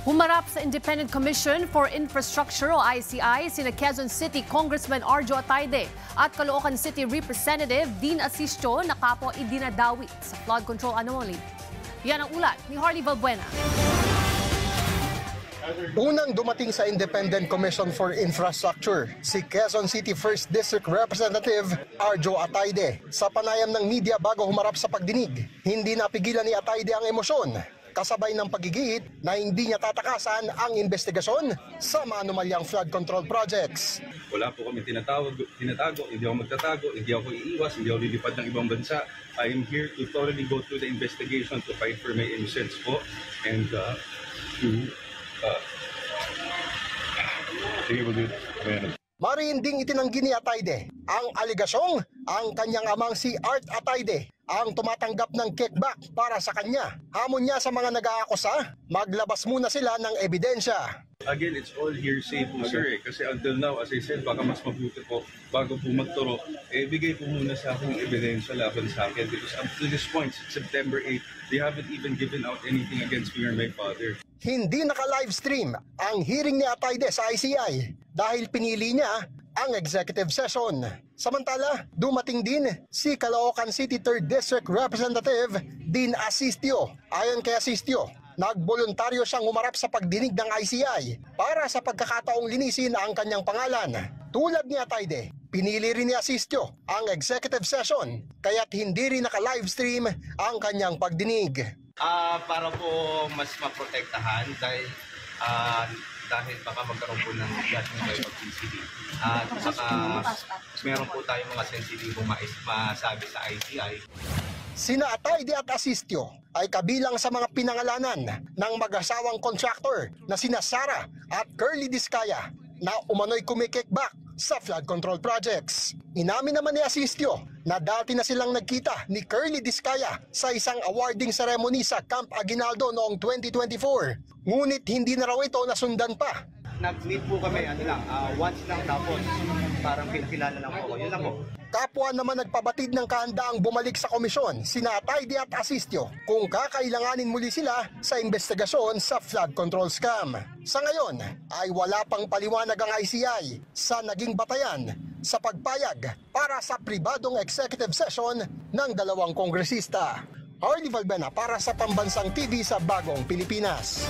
Humarap sa Independent Commission for Infrastructure o ICI sina Quezon City Congressman Arjo Atayde at Caloocan City Representative Dean Asistio na kapwa idinadawit sa flood control anomaly. Yan ang ulat ni Harley Valbuena. Unang dumating sa Independent Commission for Infrastructure, si Quezon City 1st District Representative Arjo Atayde. Sa panayam ng media bago humarap sa pagdinig, hindi napigilan ni Atayde ang emosyon, kasabay ng pagigihit na hindi niya tatakasan ang investigasyon sa maanumalyang flood control projects. Wala po kami tinatago, hindi ako magtatago, hindi ako iiwas, hindi ako lilipad ng ibang bansa. I am here to thoroughly go through the investigation to fight for my innocence po and Mariinding itinanggi ni Atayde ang aligasyong ang kanyang amang si Art Atayde ang tumatanggap ng kickback para sa kanya. Hamon niya sa mga nag-aakusa, maglabas muna sila ng ebidensya. Again, it's all hearsay po, sir. Kasi until now, as I said, baka mas mabuti po bago po magturo, bigay po muna sa akin yung ebidensya laban sa akin. Because up to this point, September 8, they haven't even given out anything against me or my father. Hindi naka-livestream ang hearing ni Atayde sa ICI dahil pinili niya ang executive session. Samantala, dumating din si Caloocan City 3rd District Representative Dean Asistio. Ayon kay Asistio, nagboluntaryo siyang humarap sa pagdinig ng ICI para sa pagkakataong linisin ang kanyang pangalan. Tulad ni Atayde, pinili rin ni Asistio ang executive session kaya't hindi rin naka-livestream ang kanyang pagdinig. Para po mas maprotektahan dahil baka magkaroon po ng judgment by PCD. At saka meron po tayong mga sensitibong masabi sa ICI. Sina Atayde at Asistio ay kabilang sa mga pinangalanan ng mag-asawang contractor na sina Sara at Curly Discaya na umano'y kumikickback sa flood control projects. Inamin naman ni Asistio na dati na silang nagkita ni Curly Discaya sa isang awarding ceremony sa Camp Aguinaldo noong 2024. Ngunit hindi na raw ito nasundan pa. Nag-meet po kami, once lang tapos parang pinakilala lang po ako. Yun lang po. Kapwa naman nagpabatid ng kahandaang bumalik sa komisyon sina Atayde at Asistio kung kakailanganin muli sila sa investigasyon sa flood control scam. Sa ngayon ay wala pang paliwanag ang ICI sa naging batayan sa pagpayag para sa pribadong executive session ng dalawang kongresista. Harley Valbuena para sa Pambansang TV sa Bagong Pilipinas.